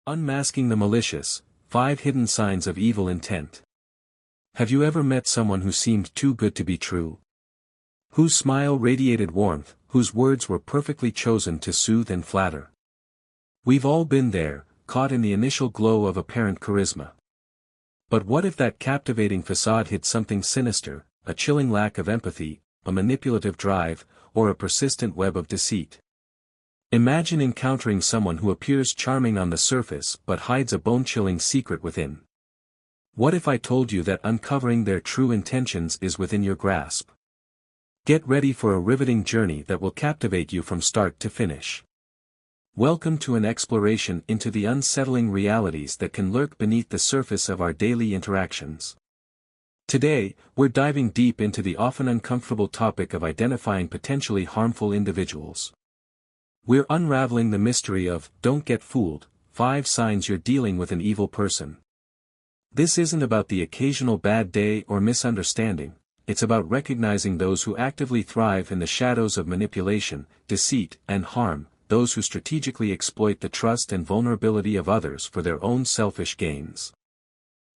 Unmasking the malicious, 5 hidden signs of evil intent. Have you ever met someone who seemed too good to be true? Whose smile radiated warmth, whose words were perfectly chosen to soothe and flatter? We've all been there, caught in the initial glow of apparent charisma. But what if that captivating facade hid something sinister, a chilling lack of empathy, a manipulative drive, or a persistent web of deceit? Imagine encountering someone who appears charming on the surface but hides a bone-chilling secret within. What if I told you that uncovering their true intentions is within your grasp? Get ready for a riveting journey that will captivate you from start to finish. Welcome to an exploration into the unsettling realities that can lurk beneath the surface of our daily interactions. Today, we're diving deep into the often uncomfortable topic of identifying potentially harmful individuals. We're unraveling the mystery of, don't get fooled, 5 signs you're dealing with an evil person. This isn't about the occasional bad day or misunderstanding, it's about recognizing those who actively thrive in the shadows of manipulation, deceit, and harm, those who strategically exploit the trust and vulnerability of others for their own selfish gains.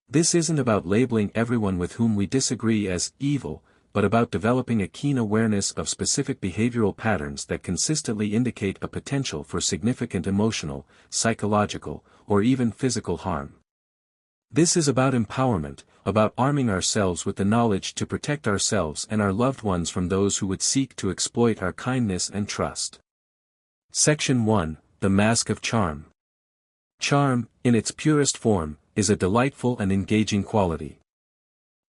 This isn't about labeling everyone with whom we disagree as evil, but about developing a keen awareness of specific behavioral patterns that consistently indicate a potential for significant emotional, psychological, or even physical harm. This is about empowerment, about arming ourselves with the knowledge to protect ourselves and our loved ones from those who would seek to exploit our kindness and trust. Section 1, The Mask of Charm. Charm, in its purest form, is a delightful and engaging quality.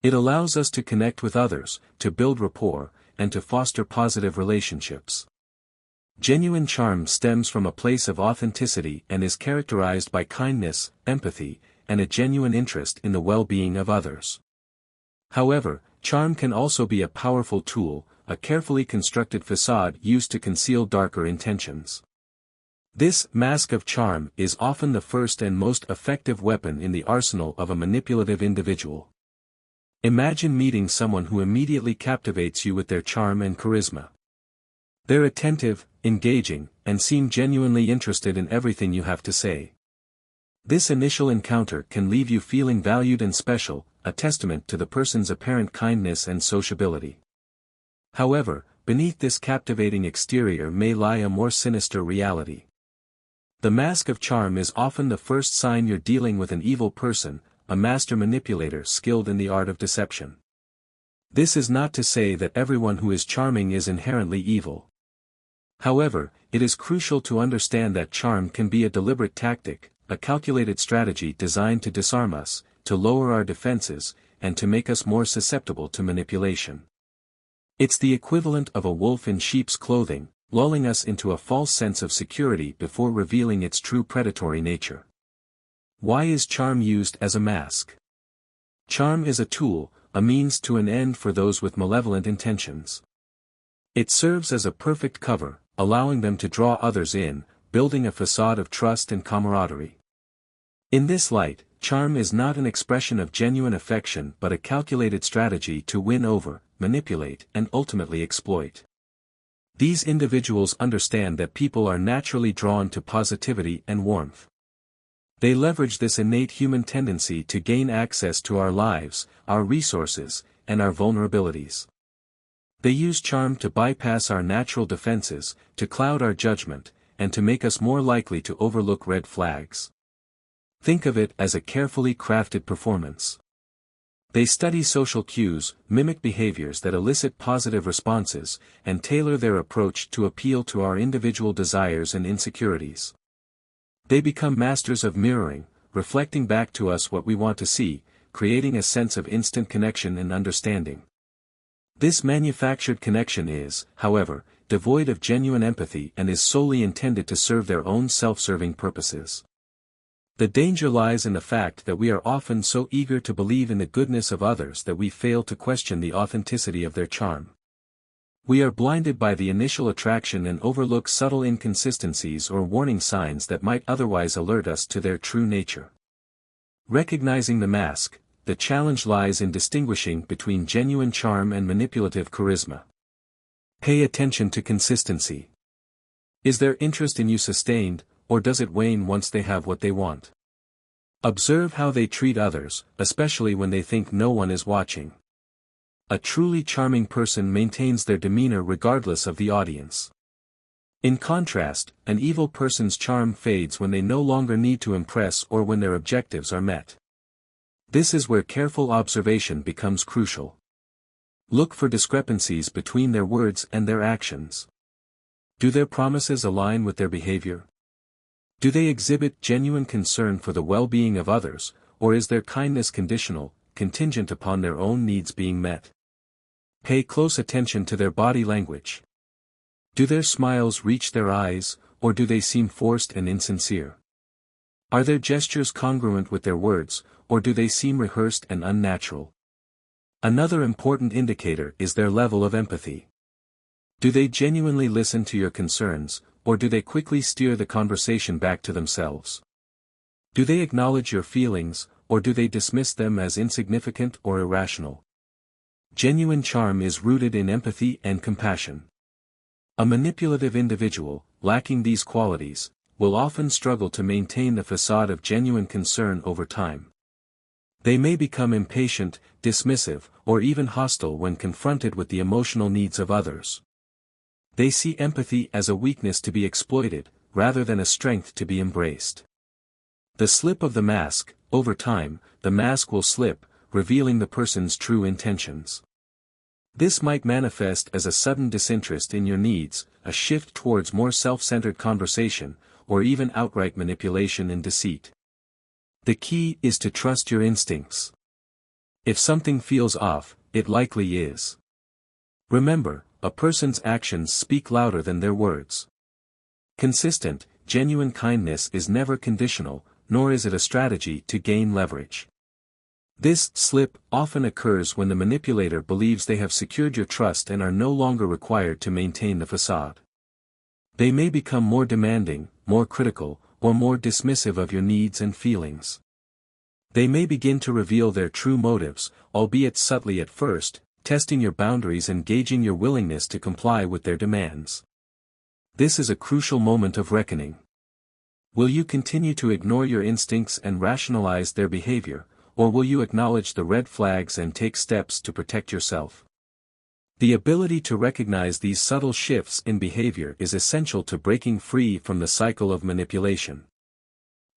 It allows us to connect with others, to build rapport, and to foster positive relationships. Genuine charm stems from a place of authenticity and is characterized by kindness, empathy, and a genuine interest in the well-being of others. However, charm can also be a powerful tool, a carefully constructed facade used to conceal darker intentions. This mask of charm is often the first and most effective weapon in the arsenal of a manipulative individual. Imagine meeting someone who immediately captivates you with their charm and charisma. They're attentive, engaging, and seem genuinely interested in everything you have to say. This initial encounter can leave you feeling valued and special, a testament to the person's apparent kindness and sociability. However, beneath this captivating exterior may lie a more sinister reality. The mask of charm is often the first sign you're dealing with an evil person, a master manipulator skilled in the art of deception. This is not to say that everyone who is charming is inherently evil. However, it is crucial to understand that charm can be a deliberate tactic, a calculated strategy designed to disarm us, to lower our defenses, and to make us more susceptible to manipulation. It's the equivalent of a wolf in sheep's clothing, lulling us into a false sense of security before revealing its true predatory nature. Why is charm used as a mask? Charm is a tool, a means to an end for those with malevolent intentions. It serves as a perfect cover, allowing them to draw others in, building a facade of trust and camaraderie. In this light, charm is not an expression of genuine affection but a calculated strategy to win over, manipulate, and ultimately exploit. These individuals understand that people are naturally drawn to positivity and warmth. They leverage this innate human tendency to gain access to our lives, our resources, and our vulnerabilities. They use charm to bypass our natural defenses, to cloud our judgment, and to make us more likely to overlook red flags. Think of it as a carefully crafted performance. They study social cues, mimic behaviors that elicit positive responses, and tailor their approach to appeal to our individual desires and insecurities. They become masters of mirroring, reflecting back to us what we want to see, creating a sense of instant connection and understanding. This manufactured connection is, however, devoid of genuine empathy and is solely intended to serve their own self-serving purposes. The danger lies in the fact that we are often so eager to believe in the goodness of others that we fail to question the authenticity of their charm. We are blinded by the initial attraction and overlook subtle inconsistencies or warning signs that might otherwise alert us to their true nature. Recognizing the mask, the challenge lies in distinguishing between genuine charm and manipulative charisma. Pay attention to consistency. Is their interest in you sustained, or does it wane once they have what they want? Observe how they treat others, especially when they think no one is watching. A truly charming person maintains their demeanor regardless of the audience. In contrast, an evil person's charm fades when they no longer need to impress or when their objectives are met. This is where careful observation becomes crucial. Look for discrepancies between their words and their actions. Do their promises align with their behavior? Do they exhibit genuine concern for the well-being of others, or is their kindness conditional, contingent upon their own needs being met? Pay close attention to their body language. Do their smiles reach their eyes, or do they seem forced and insincere? Are their gestures congruent with their words, or do they seem rehearsed and unnatural? Another important indicator is their level of empathy. Do they genuinely listen to your concerns, or do they quickly steer the conversation back to themselves? Do they acknowledge your feelings, or do they dismiss them as insignificant or irrational? Genuine charm is rooted in empathy and compassion. A manipulative individual, lacking these qualities, will often struggle to maintain the facade of genuine concern over time. They may become impatient, dismissive, or even hostile when confronted with the emotional needs of others. They see empathy as a weakness to be exploited, rather than a strength to be embraced. The slip of the mask, over time, the mask will slip, revealing the person's true intentions. This might manifest as a sudden disinterest in your needs, a shift towards more self-centered conversation, or even outright manipulation and deceit. The key is to trust your instincts. If something feels off, it likely is. Remember, a person's actions speak louder than their words. Consistent, genuine kindness is never conditional, nor is it a strategy to gain leverage. This slip often occurs when the manipulator believes they have secured your trust and are no longer required to maintain the facade. They may become more demanding, more critical, or more dismissive of your needs and feelings. They may begin to reveal their true motives, albeit subtly at first, testing your boundaries and gauging your willingness to comply with their demands. This is a crucial moment of reckoning. Will you continue to ignore your instincts and rationalize their behavior, or will you acknowledge the red flags and take steps to protect yourself? The ability to recognize these subtle shifts in behavior is essential to breaking free from the cycle of manipulation.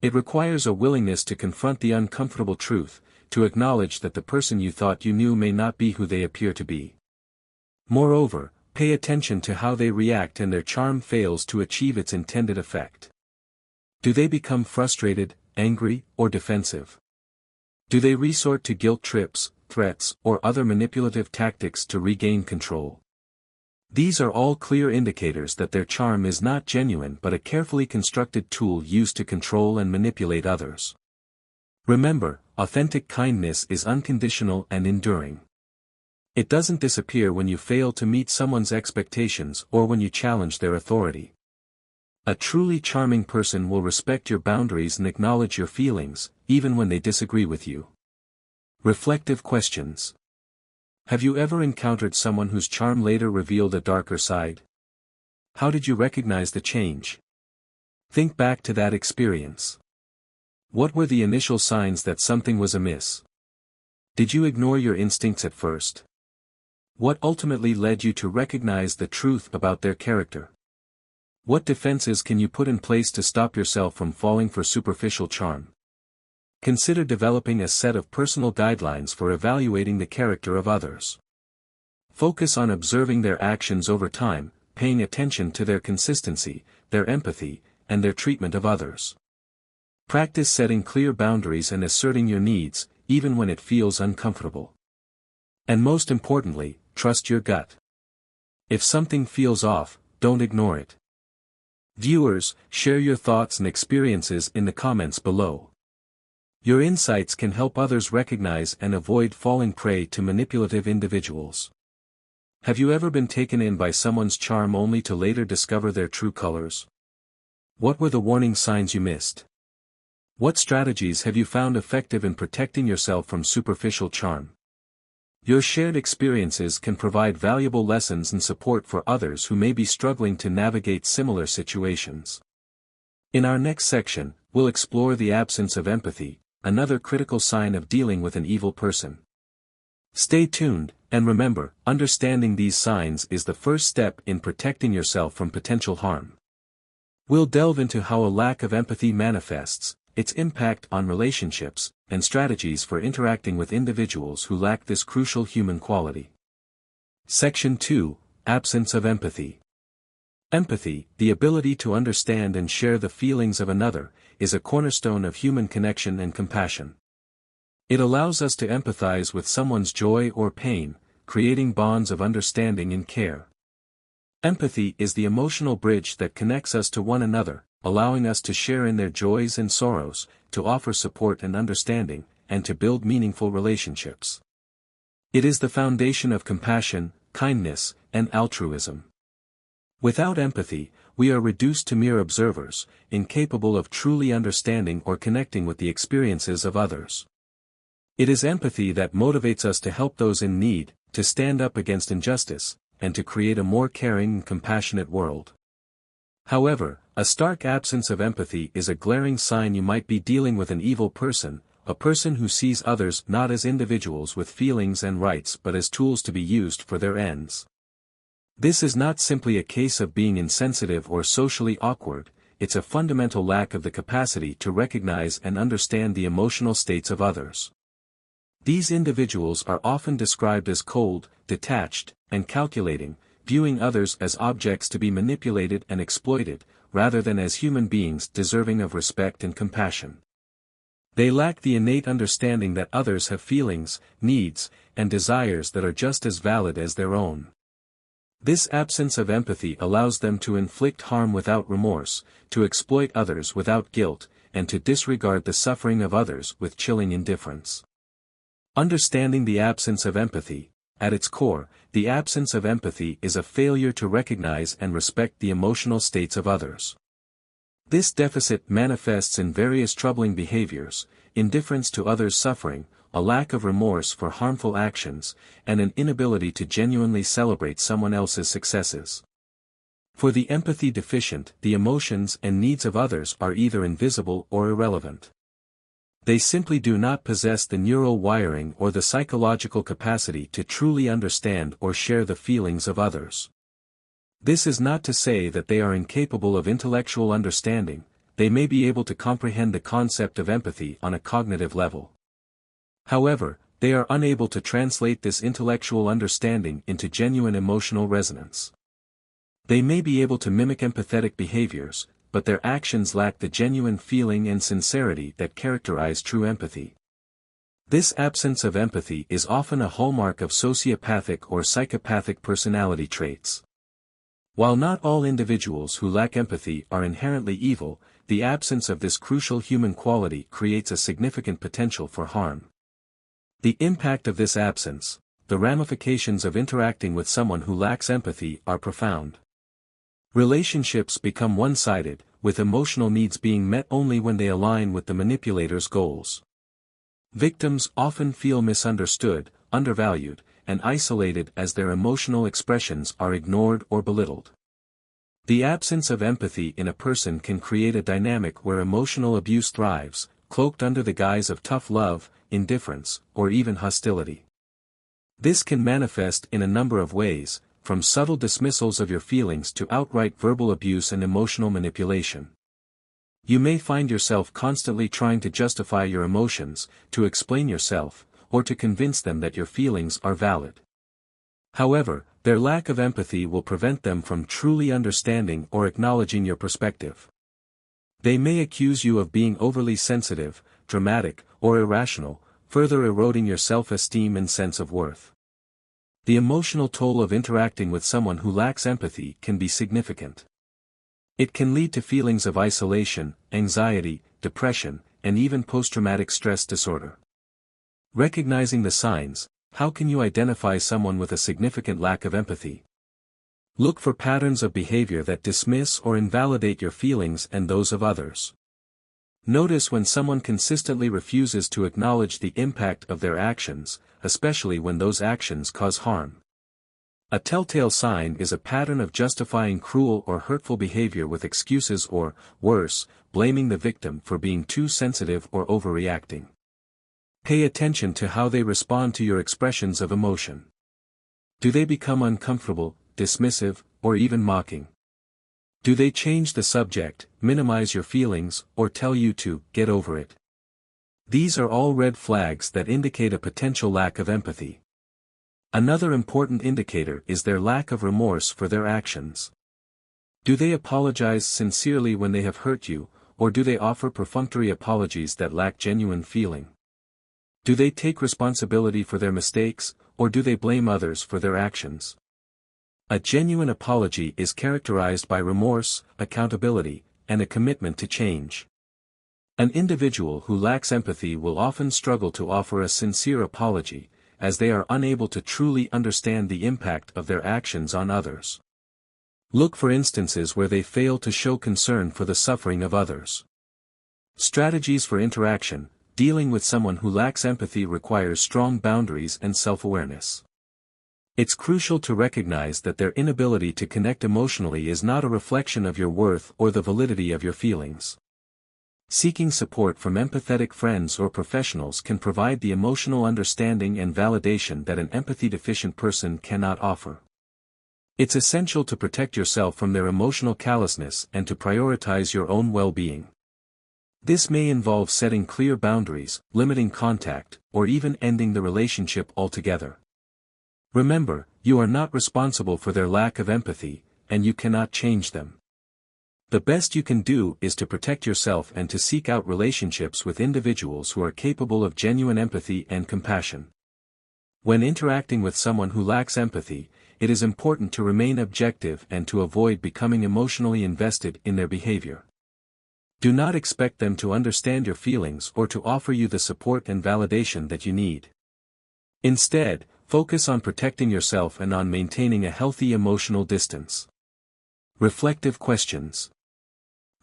It requires a willingness to confront the uncomfortable truth, to acknowledge that the person you thought you knew may not be who they appear to be. Moreover, pay attention to how they react and their charm fails to achieve its intended effect. Do they become frustrated, angry, or defensive? Do they resort to guilt trips, threats, or other manipulative tactics to regain control? These are all clear indicators that their charm is not genuine but a carefully constructed tool used to control and manipulate others. Remember, authentic kindness is unconditional and enduring. It doesn't disappear when you fail to meet someone's expectations or when you challenge their authority. A truly charming person will respect your boundaries and acknowledge your feelings, even when they disagree with you. Reflective questions. Have you ever encountered someone whose charm later revealed a darker side? How did you recognize the change? Think back to that experience. What were the initial signs that something was amiss? Did you ignore your instincts at first? What ultimately led you to recognize the truth about their character? What defenses can you put in place to stop yourself from falling for superficial charm? Consider developing a set of personal guidelines for evaluating the character of others. Focus on observing their actions over time, paying attention to their consistency, their empathy, and their treatment of others. Practice setting clear boundaries and asserting your needs, even when it feels uncomfortable. And most importantly, trust your gut. If something feels off, don't ignore it. Viewers, share your thoughts and experiences in the comments below. Your insights can help others recognize and avoid falling prey to manipulative individuals. Have you ever been taken in by someone's charm only to later discover their true colors? What were the warning signs you missed? What strategies have you found effective in protecting yourself from superficial charm? Your shared experiences can provide valuable lessons and support for others who may be struggling to navigate similar situations. In our next section, we'll explore the absence of empathy, another critical sign of dealing with an evil person. Stay tuned, and remember, understanding these signs is the first step in protecting yourself from potential harm. We'll delve into how a lack of empathy manifests, its impact on relationships, and strategies for interacting with individuals who lack this crucial human quality. Section 2: Absence of Empathy. Empathy, the ability to understand and share the feelings of another, is a cornerstone of human connection and compassion. It allows us to empathize with someone's joy or pain, creating bonds of understanding and care. Empathy is the emotional bridge that connects us to one another, allowing us to share in their joys and sorrows, to offer support and understanding, and to build meaningful relationships. It is the foundation of compassion, kindness, and altruism. Without empathy, we are reduced to mere observers, incapable of truly understanding or connecting with the experiences of others. It is empathy that motivates us to help those in need, to stand up against injustice, and to create a more caring and compassionate world. However, a stark absence of empathy is a glaring sign you might be dealing with an evil person, a person who sees others not as individuals with feelings and rights but as tools to be used for their ends. This is not simply a case of being insensitive or socially awkward, it's a fundamental lack of the capacity to recognize and understand the emotional states of others. These individuals are often described as cold, detached, and calculating, viewing others as objects to be manipulated and exploited, rather than as human beings deserving of respect and compassion. They lack the innate understanding that others have feelings, needs, and desires that are just as valid as their own. This absence of empathy allows them to inflict harm without remorse, to exploit others without guilt, and to disregard the suffering of others with chilling indifference. Understanding the absence of empathy, at its core, the absence of empathy is a failure to recognize and respect the emotional states of others. This deficit manifests in various troubling behaviors: indifference to others' suffering, a lack of remorse for harmful actions, and an inability to genuinely celebrate someone else's successes. For the empathy deficient, the emotions and needs of others are either invisible or irrelevant. They simply do not possess the neural wiring or the psychological capacity to truly understand or share the feelings of others. This is not to say that they are incapable of intellectual understanding; they may be able to comprehend the concept of empathy on a cognitive level. However, they are unable to translate this intellectual understanding into genuine emotional resonance. They may be able to mimic empathetic behaviors, but their actions lack the genuine feeling and sincerity that characterize true empathy. This absence of empathy is often a hallmark of sociopathic or psychopathic personality traits. While not all individuals who lack empathy are inherently evil, the absence of this crucial human quality creates a significant potential for harm. The impact of this absence, the ramifications of interacting with someone who lacks empathy, are profound. Relationships become one-sided, with emotional needs being met only when they align with the manipulator's goals. Victims often feel misunderstood, undervalued, and isolated as their emotional expressions are ignored or belittled. The absence of empathy in a person can create a dynamic where emotional abuse thrives, cloaked under the guise of tough love, indifference, or even hostility. This can manifest in a number of ways, from subtle dismissals of your feelings to outright verbal abuse and emotional manipulation. You may find yourself constantly trying to justify your emotions, to explain yourself, or to convince them that your feelings are valid. However, their lack of empathy will prevent them from truly understanding or acknowledging your perspective. They may accuse you of being overly sensitive, dramatic, or irrational, further eroding your self-esteem and sense of worth. The emotional toll of interacting with someone who lacks empathy can be significant. It can lead to feelings of isolation, anxiety, depression, and even post-traumatic stress disorder. Recognizing the signs, how can you identify someone with a significant lack of empathy? Look for patterns of behavior that dismiss or invalidate your feelings and those of others. Notice when someone consistently refuses to acknowledge the impact of their actions, especially when those actions cause harm. A telltale sign is a pattern of justifying cruel or hurtful behavior with excuses or, worse, blaming the victim for being too sensitive or overreacting. Pay attention to how they respond to your expressions of emotion. Do they become uncomfortable, dismissive, or even mocking? Do they change the subject, minimize your feelings, or tell you to get over it? These are all red flags that indicate a potential lack of empathy. Another important indicator is their lack of remorse for their actions. Do they apologize sincerely when they have hurt you, or do they offer perfunctory apologies that lack genuine feeling? Do they take responsibility for their mistakes, or do they blame others for their actions? A genuine apology is characterized by remorse, accountability, and a commitment to change. An individual who lacks empathy will often struggle to offer a sincere apology, as they are unable to truly understand the impact of their actions on others. Look for instances where they fail to show concern for the suffering of others. Strategies for interaction. Dealing with someone who lacks empathy requires strong boundaries and self-awareness. It's crucial to recognize that their inability to connect emotionally is not a reflection of your worth or the validity of your feelings. Seeking support from empathetic friends or professionals can provide the emotional understanding and validation that an empathy-deficient person cannot offer. It's essential to protect yourself from their emotional callousness and to prioritize your own well-being. This may involve setting clear boundaries, limiting contact, or even ending the relationship altogether. Remember, you are not responsible for their lack of empathy, and you cannot change them. The best you can do is to protect yourself and to seek out relationships with individuals who are capable of genuine empathy and compassion. When interacting with someone who lacks empathy, it is important to remain objective and to avoid becoming emotionally invested in their behavior. Do not expect them to understand your feelings or to offer you the support and validation that you need. Instead, focus on protecting yourself and on maintaining a healthy emotional distance. Reflective questions.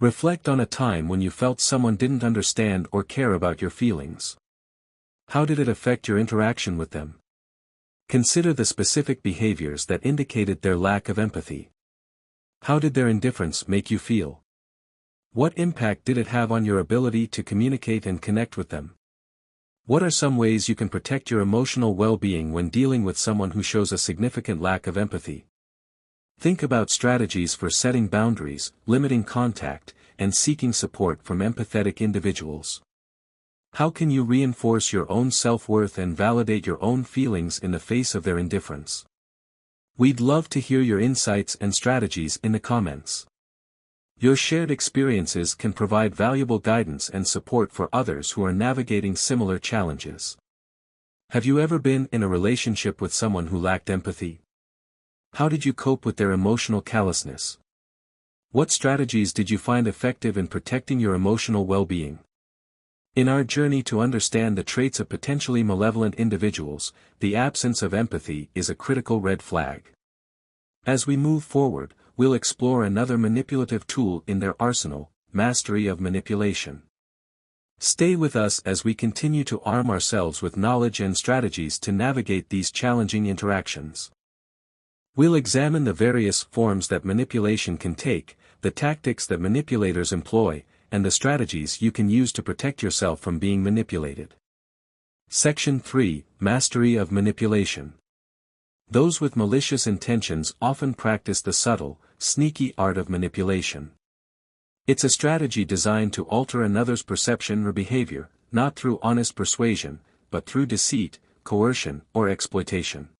Reflect on a time when you felt someone didn't understand or care about your feelings. How did it affect your interaction with them? Consider the specific behaviors that indicated their lack of empathy. How did their indifference make you feel? What impact did it have on your ability to communicate and connect with them? What are some ways you can protect your emotional well-being when dealing with someone who shows a significant lack of empathy? Think about strategies for setting boundaries, limiting contact, and seeking support from empathetic individuals. How can you reinforce your own self-worth and validate your own feelings in the face of their indifference? We'd love to hear your insights and strategies in the comments. Your shared experiences can provide valuable guidance and support for others who are navigating similar challenges. Have you ever been in a relationship with someone who lacked empathy? How did you cope with their emotional callousness? What strategies did you find effective in protecting your emotional well-being? In our journey to understand the traits of potentially malevolent individuals, the absence of empathy is a critical red flag. As we move forward, we'll explore another manipulative tool in their arsenal, mastery of manipulation. Stay with us as we continue to arm ourselves with knowledge and strategies to navigate these challenging interactions. We'll examine the various forms that manipulation can take, the tactics that manipulators employ, and the strategies you can use to protect yourself from being manipulated. Section 3: Mastery of Manipulation. Those with malicious intentions often practice the subtle, sneaky art of manipulation. It's a strategy designed to alter another's perception or behavior, not through honest persuasion, but through deceit, coercion, or exploitation.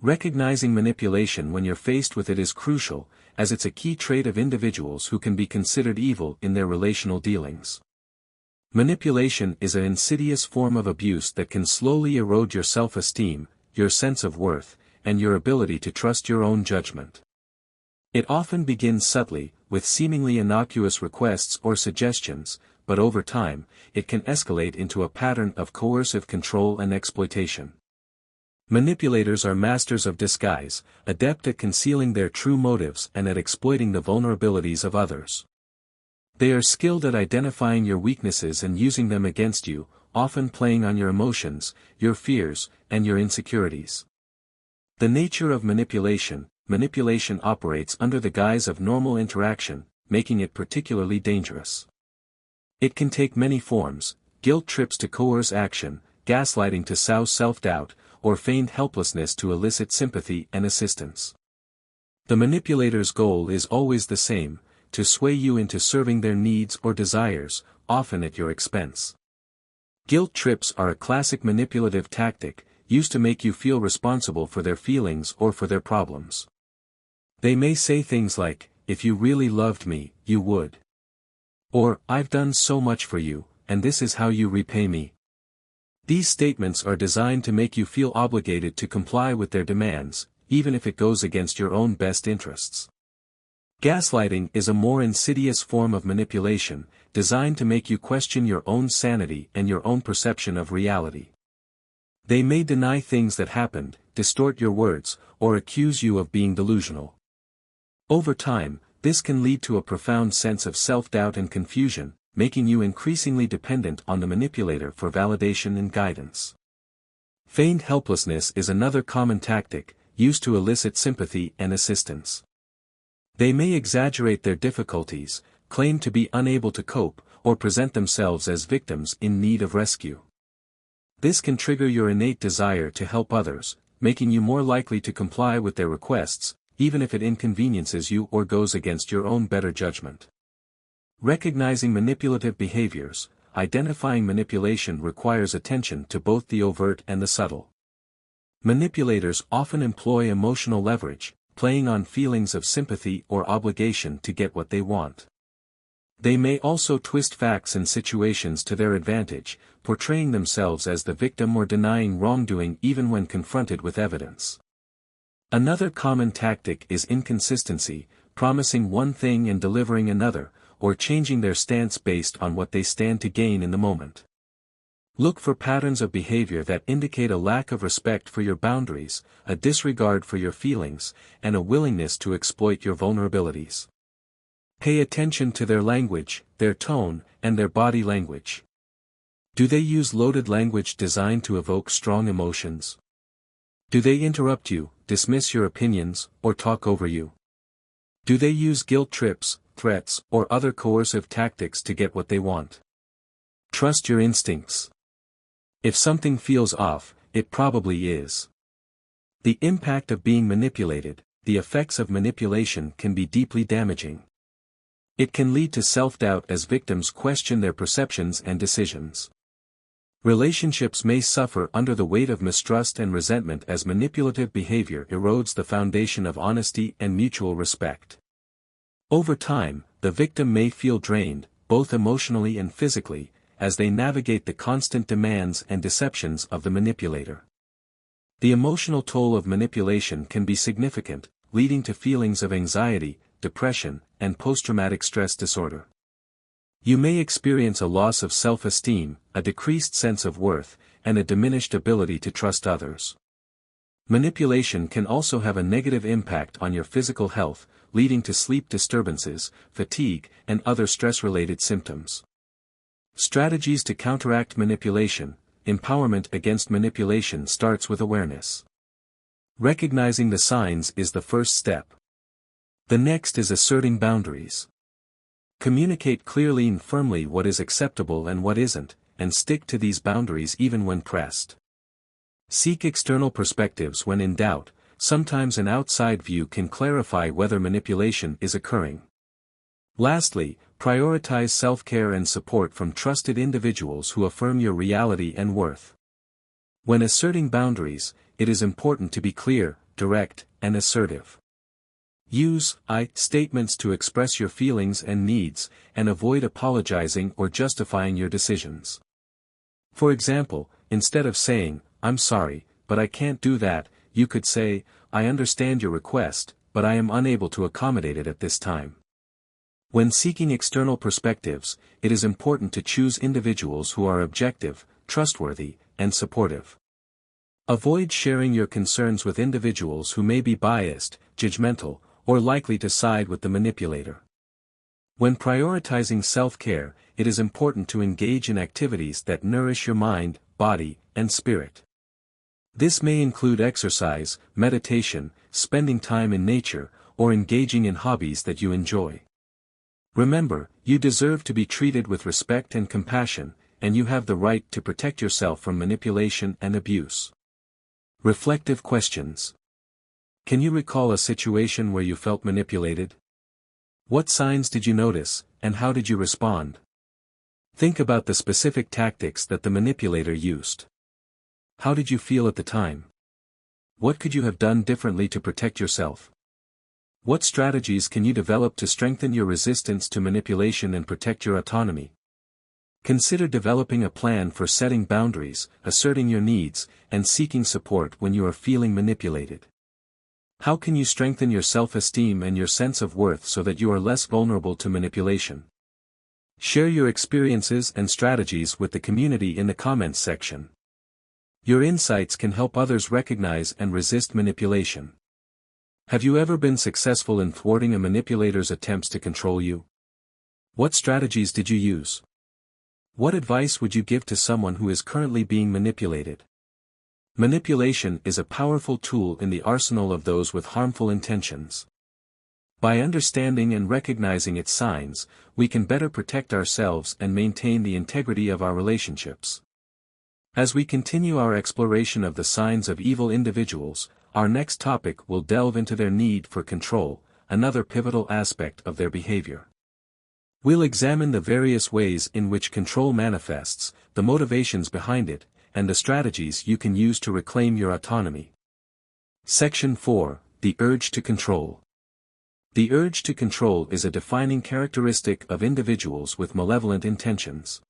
Recognizing manipulation when you're faced with it is crucial, as it's a key trait of individuals who can be considered evil in their relational dealings. Manipulation is an insidious form of abuse that can slowly erode your self-esteem, your sense of worth, and your ability to trust your own judgment. It often begins subtly, with seemingly innocuous requests or suggestions, but over time, it can escalate into a pattern of coercive control and exploitation. Manipulators are masters of disguise, adept at concealing their true motives and at exploiting the vulnerabilities of others. They are skilled at identifying your weaknesses and using them against you, often playing on your emotions, your fears, and your insecurities. The nature of manipulation. Manipulation operates under the guise of normal interaction, making it particularly dangerous. It can take many forms: guilt trips to coerce action, gaslighting to sow self-doubt, or feigned helplessness to elicit sympathy and assistance. The manipulator's goal is always the same: to sway you into serving their needs or desires, often at your expense. Guilt trips are a classic manipulative tactic, used to make you feel responsible for their feelings or for their problems. They may say things like, "If you really loved me, you would." Or, "I've done so much for you, and this is how you repay me." These statements are designed to make you feel obligated to comply with their demands, even if it goes against your own best interests. Gaslighting is a more insidious form of manipulation, designed to make you question your own sanity and your own perception of reality. They may deny things that happened, distort your words, or accuse you of being delusional. Over time, this can lead to a profound sense of self-doubt and confusion, making you increasingly dependent on the manipulator for validation and guidance. Feigned helplessness is another common tactic, used to elicit sympathy and assistance. They may exaggerate their difficulties, claim to be unable to cope, or present themselves as victims in need of rescue. This can trigger your innate desire to help others, making you more likely to comply with their requests, even if it inconveniences you or goes against your own better judgment. Recognizing manipulative behaviors. Identifying manipulation requires attention to both the overt and the subtle. Manipulators often employ emotional leverage, playing on feelings of sympathy or obligation to get what they want. They may also twist facts and situations to their advantage, portraying themselves as the victim or denying wrongdoing even when confronted with evidence. Another common tactic is inconsistency, promising one thing and delivering another, or changing their stance based on what they stand to gain in the moment. Look for patterns of behavior that indicate a lack of respect for your boundaries, a disregard for your feelings, and a willingness to exploit your vulnerabilities. Pay attention to their language, their tone, and their body language. Do they use loaded language designed to evoke strong emotions? Do they interrupt you, dismiss your opinions, or talk over you? Do they use guilt trips, threats, or other coercive tactics to get what they want? Trust your instincts. If something feels off, it probably is. The impact of being manipulated. The effects of manipulation can be deeply damaging. It can lead to self-doubt as victims question their perceptions and decisions. Relationships may suffer under the weight of mistrust and resentment as manipulative behavior erodes the foundation of honesty and mutual respect. Over time, the victim may feel drained, both emotionally and physically, as they navigate the constant demands and deceptions of the manipulator. The emotional toll of manipulation can be significant, leading to feelings of anxiety, depression, and post-traumatic stress disorder. You may experience a loss of self-esteem, a decreased sense of worth, and a diminished ability to trust others. Manipulation can also have a negative impact on your physical health, leading to sleep disturbances, fatigue, and other stress-related symptoms. Strategies to counteract manipulation. Empowerment against manipulation starts with awareness. Recognizing the signs is the first step. The next is asserting boundaries. Communicate clearly and firmly what is acceptable and what isn't, and stick to these boundaries even when pressed. Seek external perspectives when in doubt. Sometimes an outside view can clarify whether manipulation is occurring. Lastly, prioritize self-care and support from trusted individuals who affirm your reality and worth. When asserting boundaries, it is important to be clear, direct, and assertive. Use "I" statements to express your feelings and needs, and avoid apologizing or justifying your decisions. For example, instead of saying, "I'm sorry, but I can't do that," you could say, "I understand your request, but I am unable to accommodate it at this time." When seeking external perspectives, it is important to choose individuals who are objective, trustworthy, and supportive. Avoid sharing your concerns with individuals who may be biased, judgmental, or likely to side with the manipulator. When prioritizing self-care, it is important to engage in activities that nourish your mind, body, and spirit. This may include exercise, meditation, spending time in nature, or engaging in hobbies that you enjoy. Remember, you deserve to be treated with respect and compassion, and you have the right to protect yourself from manipulation and abuse. Reflective questions. Can you recall a situation where you felt manipulated? What signs did you notice, and how did you respond? Think about the specific tactics that the manipulator used. How did you feel at the time? What could you have done differently to protect yourself? What strategies can you develop to strengthen your resistance to manipulation and protect your autonomy? Consider developing a plan for setting boundaries, asserting your needs, and seeking support when you are feeling manipulated. How can you strengthen your self-esteem and your sense of worth so that you are less vulnerable to manipulation? Share your experiences and strategies with the community in the comments section. Your insights can help others recognize and resist manipulation. Have you ever been successful in thwarting a manipulator's attempts to control you? What strategies did you use? What advice would you give to someone who is currently being manipulated? Manipulation is a powerful tool in the arsenal of those with harmful intentions. By understanding and recognizing its signs, we can better protect ourselves and maintain the integrity of our relationships. As we continue our exploration of the signs of evil individuals, our next topic will delve into their need for control, another pivotal aspect of their behavior. We'll examine the various ways in which control manifests, the motivations behind it, and the strategies you can use to reclaim your autonomy. Section 4: The Urge to Control. The urge to control is a defining characteristic of individuals with malevolent intentions.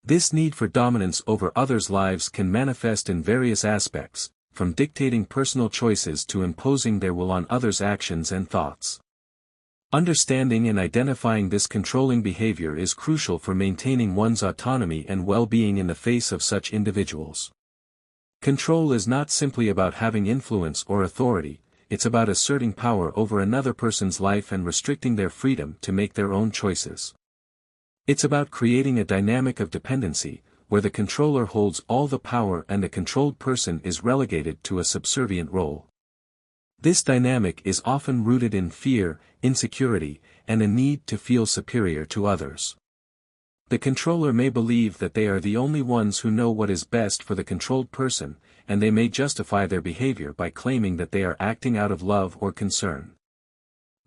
This need for dominance over others' lives can manifest in various aspects, from dictating personal choices to imposing their will on others' actions and thoughts. Understanding and identifying this controlling behavior is crucial for maintaining one's autonomy and well-being in the face of such individuals. Control is not simply about having influence or authority, it's about asserting power over another person's life and restricting their freedom to make their own choices. It's about creating a dynamic of dependency, where the controller holds all the power and the controlled person is relegated to a subservient role. This dynamic is often rooted in fear, insecurity, and a need to feel superior to others. The controller may believe that they are the only ones who know what is best for the controlled person, and they may justify their behavior by claiming that they are acting out of love or concern.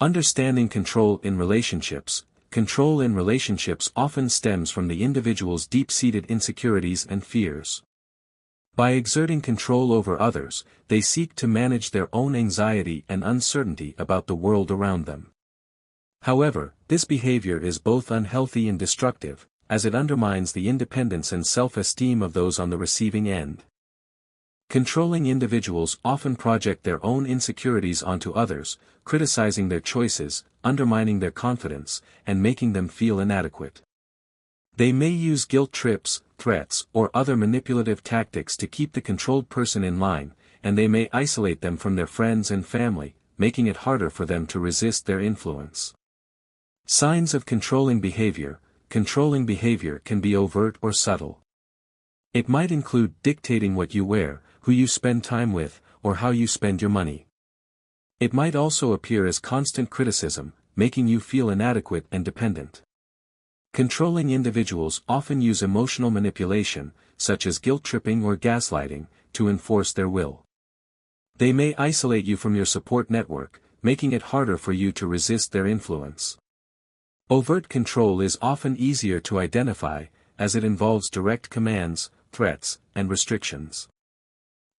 Understanding control in relationships. Control in relationships often stems from the individual's deep-seated insecurities and fears. By exerting control over others, they seek to manage their own anxiety and uncertainty about the world around them. However, this behavior is both unhealthy and destructive, as it undermines the independence and self-esteem of those on the receiving end. Controlling individuals often project their own insecurities onto others, criticizing their choices, undermining their confidence, and making them feel inadequate. They may use guilt trips, threats, or other manipulative tactics to keep the controlled person in line, and they may isolate them from their friends and family, making it harder for them to resist their influence. Signs of controlling behavior. Controlling behavior can be overt or subtle. It might include dictating what you wear, who you spend time with, or how you spend your money. It might also appear as constant criticism, making you feel inadequate and dependent. Controlling individuals often use emotional manipulation, such as guilt-tripping or gaslighting, to enforce their will. They may isolate you from your support network, making it harder for you to resist their influence. Overt control is often easier to identify, as it involves direct commands, threats, and restrictions.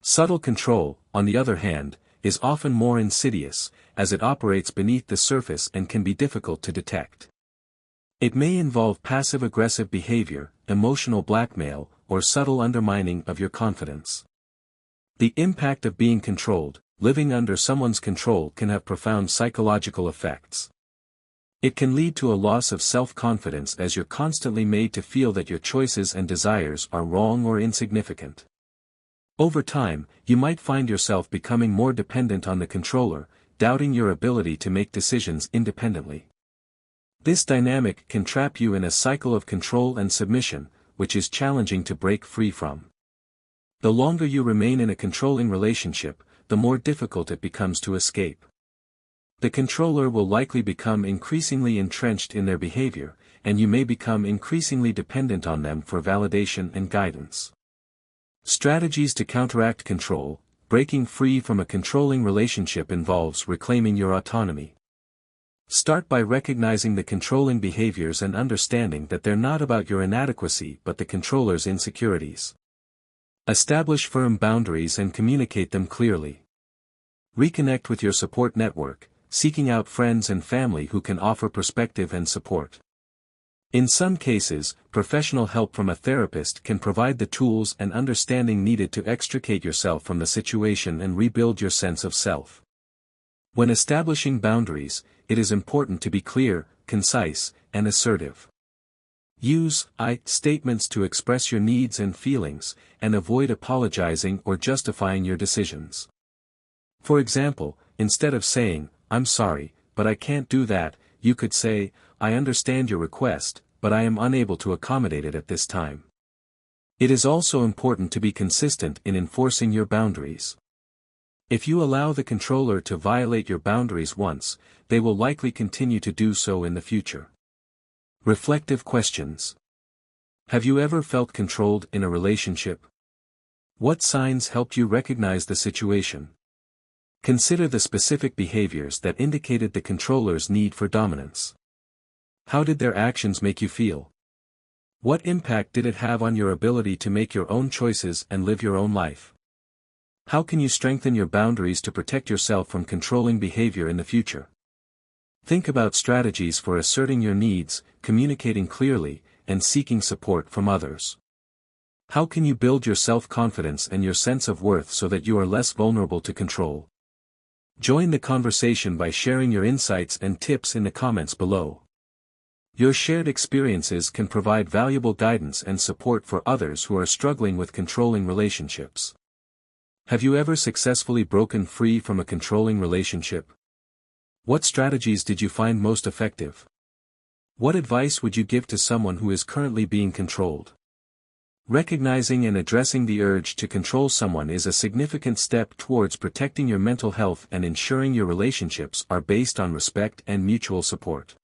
Subtle control, on the other hand, is often more insidious, as it operates beneath the surface and can be difficult to detect. It may involve passive-aggressive behavior, emotional blackmail, or subtle undermining of your confidence. The impact of being controlled. Living under someone's control can have profound psychological effects. It can lead to a loss of self-confidence as you're constantly made to feel that your choices and desires are wrong or insignificant. Over time, you might find yourself becoming more dependent on the controller, doubting your ability to make decisions independently. This dynamic can trap you in a cycle of control and submission, which is challenging to break free from. The longer you remain in a controlling relationship, the more difficult it becomes to escape. The controller will likely become increasingly entrenched in their behavior, and you may become increasingly dependent on them for validation and guidance. Strategies to counteract control. Breaking free from a controlling relationship involves reclaiming your autonomy. Start by recognizing the controlling behaviors and understanding that they're not about your inadequacy but the controller's insecurities. Establish firm boundaries and communicate them clearly. Reconnect with your support network, seeking out friends and family who can offer perspective and support. In some cases, professional help from a therapist can provide the tools and understanding needed to extricate yourself from the situation and rebuild your sense of self. When establishing boundaries, it is important to be clear, concise, and assertive. Use "I" statements to express your needs and feelings, and avoid apologizing or justifying your decisions. For example, instead of saying, "I'm sorry, but I can't do that," you could say, "I understand your request, but I am unable to accommodate it at this time." It is also important to be consistent in enforcing your boundaries. If you allow the controller to violate your boundaries once, they will likely continue to do so in the future. Reflective questions. Have you ever felt controlled in a relationship? What signs helped you recognize the situation? Consider the specific behaviors that indicated the controller's need for dominance. How did their actions make you feel? What impact did it have on your ability to make your own choices and live your own life? How can you strengthen your boundaries to protect yourself from controlling behavior in the future? Think about strategies for asserting your needs, communicating clearly, and seeking support from others. How can you build your self-confidence and your sense of worth so that you are less vulnerable to control? Join the conversation by sharing your insights and tips in the comments below. Your shared experiences can provide valuable guidance and support for others who are struggling with controlling relationships. Have you ever successfully broken free from a controlling relationship? What strategies did you find most effective? What advice would you give to someone who is currently being controlled? Recognizing and addressing the urge to control someone is a significant step towards protecting your mental health and ensuring your relationships are based on respect and mutual support.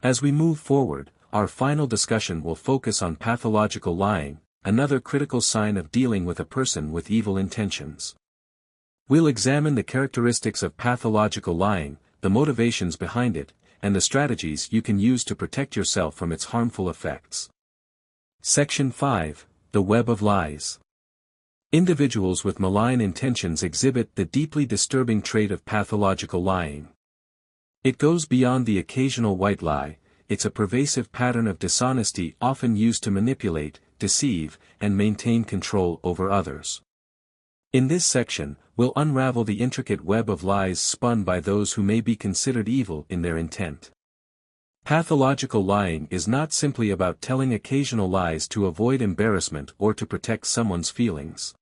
As we move forward, our final discussion will focus on pathological lying, another critical sign of dealing with a person with evil intentions. We'll examine the characteristics of pathological lying, the motivations behind it, and the strategies you can use to protect yourself from its harmful effects. Section 5: The Web of Lies. Individuals with malign intentions exhibit the deeply disturbing trait of pathological lying. It goes beyond the occasional white lie, it's a pervasive pattern of dishonesty often used to manipulate, deceive, and maintain control over others. In this section, we'll unravel the intricate web of lies spun by those who may be considered evil in their intent. Pathological lying is not simply about telling occasional lies to avoid embarrassment or to protect someone's feelings.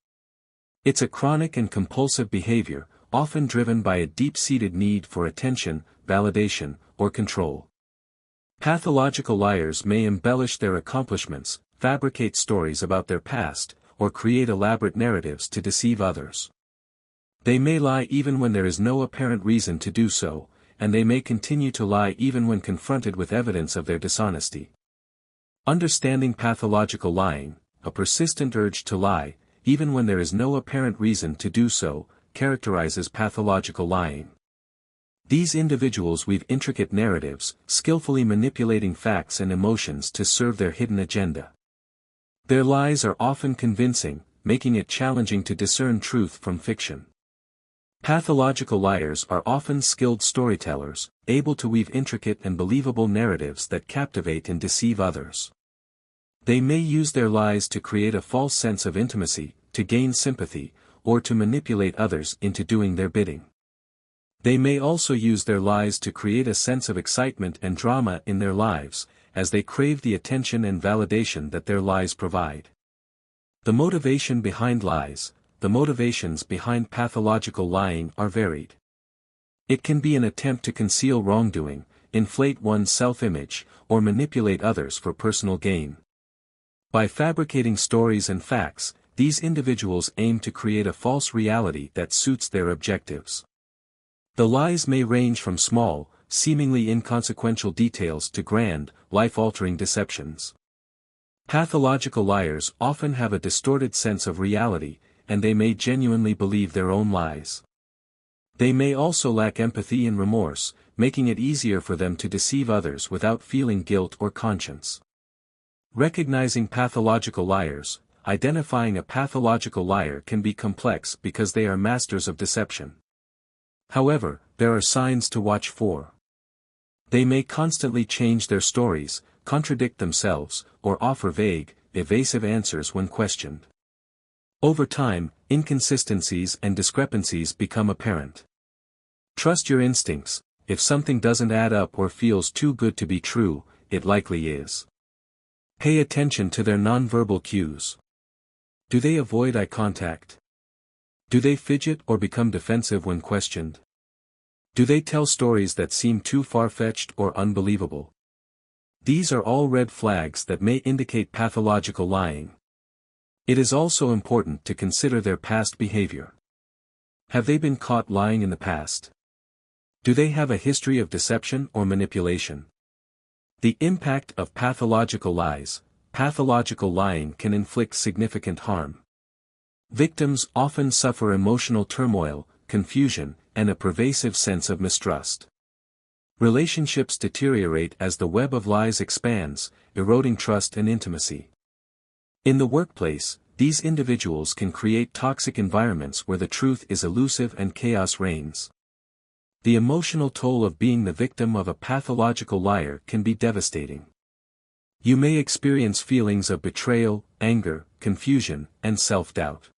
It's a chronic and compulsive behavior, often driven by a deep-seated need for attention, validation, or control. Pathological liars may embellish their accomplishments, fabricate stories about their past, or create elaborate narratives to deceive others. They may lie even when there is no apparent reason to do so, and they may continue to lie even when confronted with evidence of their dishonesty. Understanding pathological lying, a persistent urge to lie, even when there is no apparent reason to do so, characterizes pathological lying. These individuals weave intricate narratives, skillfully manipulating facts and emotions to serve their hidden agenda. Their lies are often convincing, making it challenging to discern truth from fiction. Pathological liars are often skilled storytellers, able to weave intricate and believable narratives that captivate and deceive others. They may use their lies to create a false sense of intimacy, to gain sympathy, or to manipulate others into doing their bidding. They may also use their lies to create a sense of excitement and drama in their lives, as they crave the attention and validation that their lies provide. The motivation behind lies. The motivations behind pathological lying are varied. It can be an attempt to conceal wrongdoing, inflate one's self-image, or manipulate others for personal gain. By fabricating stories and facts, these individuals aim to create a false reality that suits their objectives. The lies may range from small, seemingly inconsequential details to grand, life-altering deceptions. Pathological liars often have a distorted sense of reality, and they may genuinely believe their own lies. They may also lack empathy and remorse, making it easier for them to deceive others without feeling guilt or conscience. Recognizing pathological liars. Identifying a pathological liar can be complex because they are masters of deception. However, there are signs to watch for. They may constantly change their stories, contradict themselves, or offer vague, evasive answers when questioned. Over time, inconsistencies and discrepancies become apparent. Trust your instincts. If something doesn't add up or feels too good to be true, it likely is. Pay attention to their nonverbal cues. Do they avoid eye contact? Do they fidget or become defensive when questioned? Do they tell stories that seem too far-fetched or unbelievable? These are all red flags that may indicate pathological lying. It is also important to consider their past behavior. Have they been caught lying in the past? Do they have a history of deception or manipulation? The impact of pathological lies. Pathological lying can inflict significant harm. Victims often suffer emotional turmoil, confusion, and a pervasive sense of mistrust. Relationships deteriorate as the web of lies expands, eroding trust and intimacy. In the workplace, these individuals can create toxic environments where the truth is elusive and chaos reigns. The emotional toll of being the victim of a pathological liar can be devastating. You may experience feelings of betrayal, anger, confusion, and self-doubt.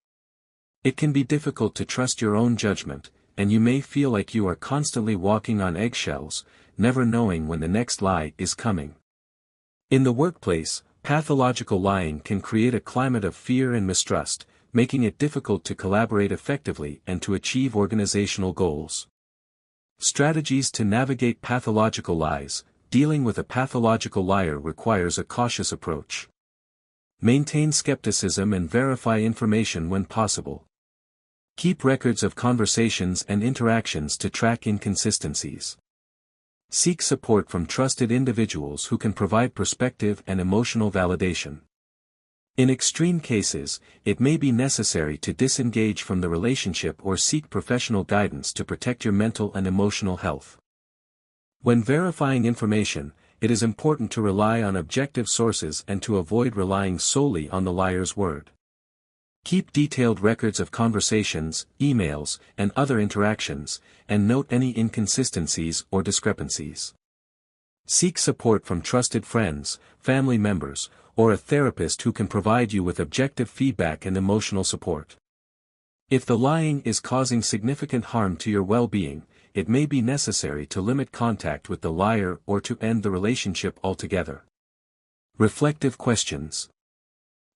It can be difficult to trust your own judgment, and you may feel like you are constantly walking on eggshells, never knowing when the next lie is coming. In the workplace, pathological lying can create a climate of fear and mistrust, making it difficult to collaborate effectively and to achieve organizational goals. Strategies to navigate pathological lies. Dealing with a pathological liar requires a cautious approach. Maintain skepticism and verify information when possible. Keep records of conversations and interactions to track inconsistencies. Seek support from trusted individuals who can provide perspective and emotional validation. In extreme cases, it may be necessary to disengage from the relationship or seek professional guidance to protect your mental and emotional health. When verifying information, it is important to rely on objective sources and to avoid relying solely on the liar's word. Keep detailed records of conversations, emails, and other interactions, and note any inconsistencies or discrepancies. Seek support from trusted friends, family members, or a therapist who can provide you with objective feedback and emotional support. If the lying is causing significant harm to your well-being, it may be necessary to limit contact with the liar or to end the relationship altogether. Reflective questions.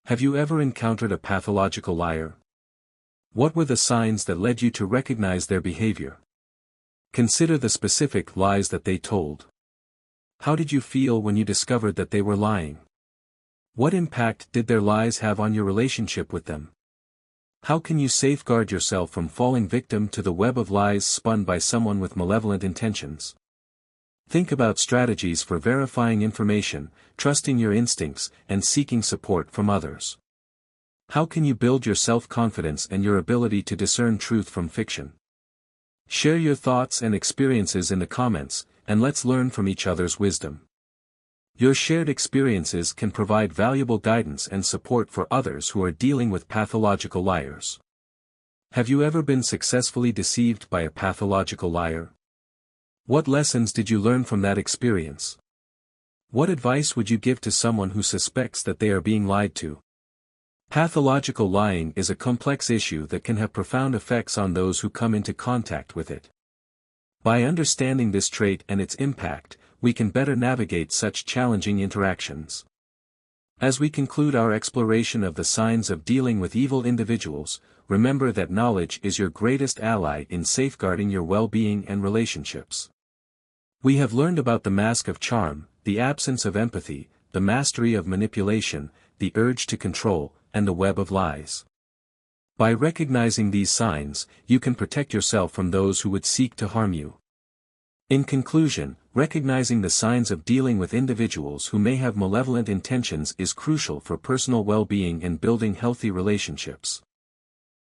Have you ever encountered a pathological liar? What were the signs that led you to recognize their behavior? Consider the specific lies that they told. How did you feel when you discovered that they were lying? What impact did their lies have on your relationship with them? How can you safeguard yourself from falling victim to the web of lies spun by someone with malevolent intentions? Think about strategies for verifying information, trusting your instincts, and seeking support from others. How can you build your self-confidence and your ability to discern truth from fiction? Share your thoughts and experiences in the comments, and let's learn from each other's wisdom. Your shared experiences can provide valuable guidance and support for others who are dealing with pathological liars. Have you ever been successfully deceived by a pathological liar? What lessons did you learn from that experience? What advice would you give to someone who suspects that they are being lied to? Pathological lying is a complex issue that can have profound effects on those who come into contact with it. By understanding this trait and its impact, we can better navigate such challenging interactions. As we conclude our exploration of the signs of dealing with evil individuals, remember that knowledge is your greatest ally in safeguarding your well-being and relationships. We have learned about the mask of charm, the absence of empathy, the mastery of manipulation, the urge to control, and the web of lies. By recognizing these signs, you can protect yourself from those who would seek to harm you. In conclusion, recognizing the signs of dealing with individuals who may have malevolent intentions is crucial for personal well-being and building healthy relationships.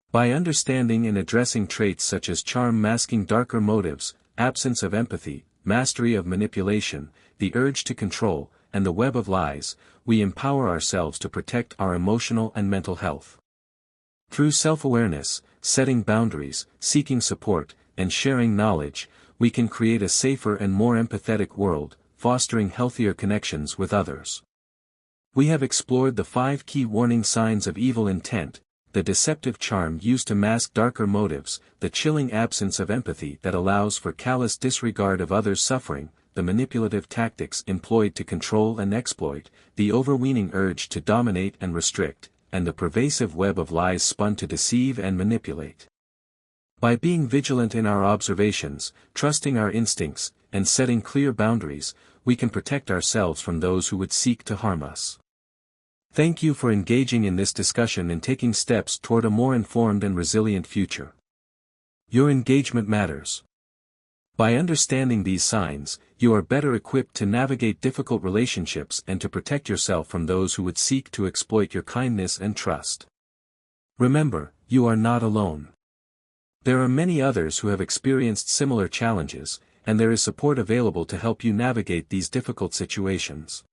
By understanding and addressing traits such as charm masking darker motives, absence of empathy, mastery of manipulation, the urge to control, and the web of lies, we empower ourselves to protect our emotional and mental health. Through self-awareness, setting boundaries, seeking support, and sharing knowledge, we can create a safer and more empathetic world, fostering healthier connections with others. We have explored the 5 key warning signs of evil intent, the deceptive charm used to mask darker motives, the chilling absence of empathy that allows for callous disregard of others' suffering, the manipulative tactics employed to control and exploit, the overweening urge to dominate and restrict, and the pervasive web of lies spun to deceive and manipulate. By being vigilant in our observations, trusting our instincts, and setting clear boundaries, we can protect ourselves from those who would seek to harm us. Thank you for engaging in this discussion and taking steps toward a more informed and resilient future. Your engagement matters. By understanding these signs, you are better equipped to navigate difficult relationships and to protect yourself from those who would seek to exploit your kindness and trust. Remember, you are not alone. There are many others who have experienced similar challenges, and there is support available to help you navigate these difficult situations.